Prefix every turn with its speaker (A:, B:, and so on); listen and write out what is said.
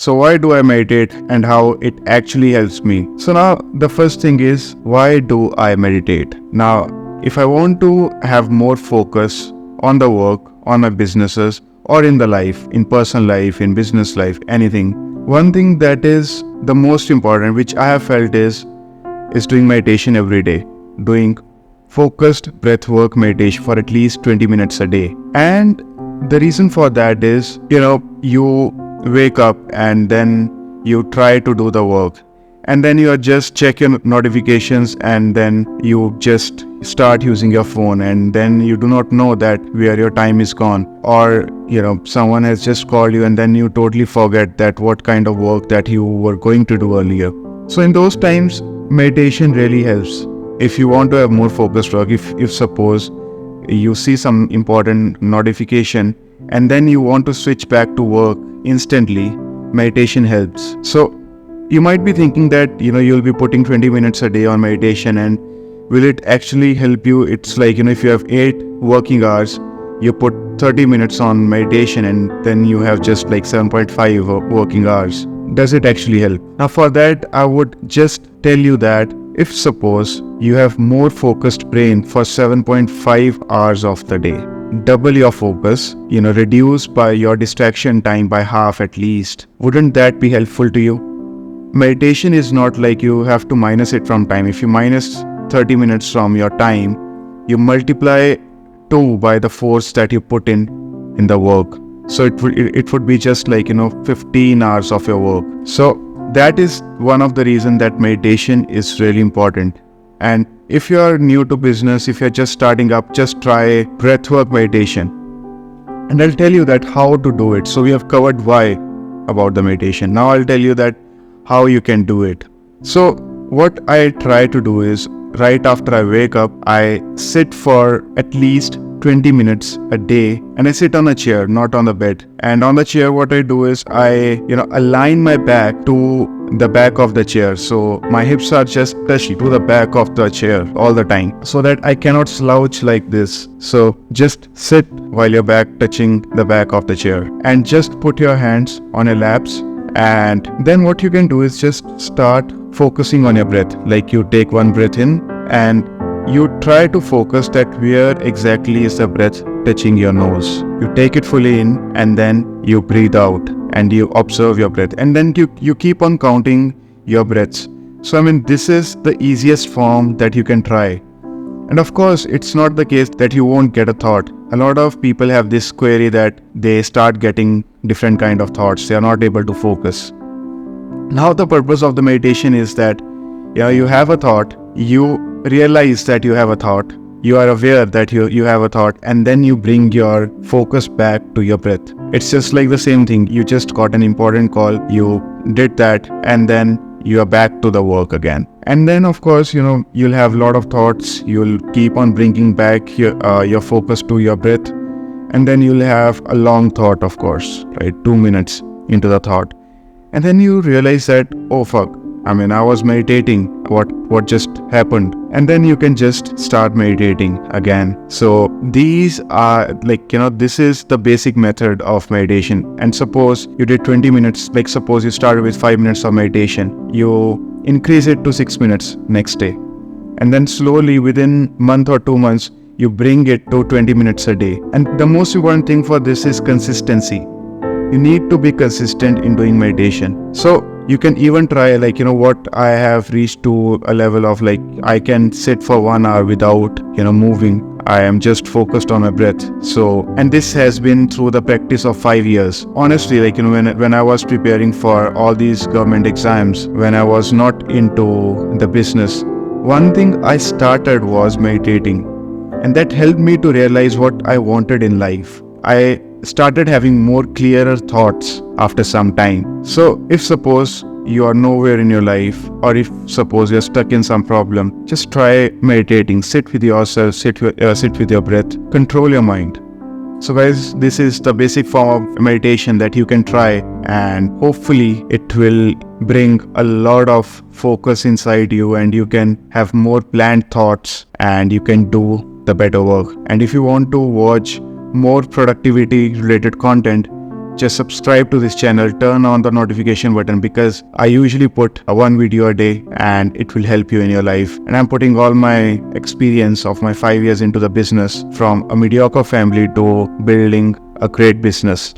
A: So why do I meditate and how it actually helps me? So now the first thing is, why do I meditate? Now, if I want to have more focus on the work, on my businesses, or in the life, in personal life, in business life, anything, one thing that is the most important, which I have felt is doing meditation every day, doing focused breath work meditation for at least 20 minutes a day. And the reason for that is, you wake up and then you try to do the work, and then you just check your notifications, and then you just start using your phone, and then you do not know that where your time is gone, or someone has just called you, and then you totally forget that what kind of work that you were going to do earlier. So in those times, meditation really helps. If you want to have more focused work, if suppose you see some important notification and then you want to switch back to work instantly, meditation helps. So you might be thinking that you'll be putting 20 minutes a day on meditation, and will it actually help you? It's like, if you have 8 working hours, you put 30 minutes on meditation, and then you have just like 7.5 working hours. Does it actually help? Now for that, I would just tell you that if suppose you have more focused brain for 7.5 hours of the day, double your focus, reduce by your distraction time by half at least, wouldn't that be helpful to you? Meditation is not like you have to minus it from time. If you minus 30 minutes from your time, you multiply 2 by the force that you put in the work. So it would be just like 15 hours of your work. So that is one of the reasons that meditation is really important. And if you are new to business, if you're just starting up, just try breathwork meditation, and I'll tell you that how to do it. So we have covered why about the meditation. Now I'll tell you that how you can do it. So what I try to do is, right after I wake up, I sit for at least 20 minutes a day, and I sit on a chair, not on the bed. And on the chair, what I do is I align my back to the back of the chair, so my hips are just touched to the back of the chair all the time, so that I cannot slouch like this. So just sit while your back touching the back of the chair, and just put your hands on your laps. And then what you can do is just start focusing on your breath. Like you take one breath in, and you try to focus that where exactly is the breath touching your nose. You take it fully in, and then you breathe out, and you observe your breath, and then you keep on counting your breaths. So this is the easiest form that you can try. And of course, it's not the case that you won't get a thought. A lot of people have this query that they start getting different kind of thoughts. They are not able to focus. Now the purpose of the meditation is that you have a thought, you realize that you have a thought, you are aware that you have a thought, and then you bring your focus back to your breath. It's just like the same thing. You just got an important call, you did that, and then you are back to the work again. And then of course, you'll have a lot of thoughts. You'll keep on bringing back your focus to your breath, and then you'll have a long thought, of course, right? 2 minutes into the thought. And then you realize that, oh fuck, I was meditating, what just happened? And then you can just start meditating again. So these are this is the basic method of meditation. And suppose you did 20 minutes, suppose you started with 5 minutes of meditation, you increase it to 6 minutes next day. And then slowly within month or 2 months, you bring it to 20 minutes a day. And the most important thing for this is consistency. You need to be consistent in doing meditation. So you can even try what I have reached to a level of I can sit for 1 hour without moving. I am just focused on my breath. So, and this has been through the practice of 5 years. Honestly, when I was preparing for all these government exams, when I was not into the business, one thing I started was meditating, and that helped me to realize what I wanted in life. I started having more clearer thoughts after some time. So if suppose you are nowhere in your life, or if suppose you're stuck in some problem, just try meditating. Sit with yourself, sit with your breath, control your mind. So guys, this is the basic form of meditation that you can try, and hopefully it will bring a lot of focus inside you, and you can have more planned thoughts, and you can do the better work. And if you want to watch more productivity related content, just subscribe to this channel, turn on the notification button, because I usually put one video a day and it will help you in your life. And I'm putting all my experience of my 5 years into the business, from a mediocre family to building a great business.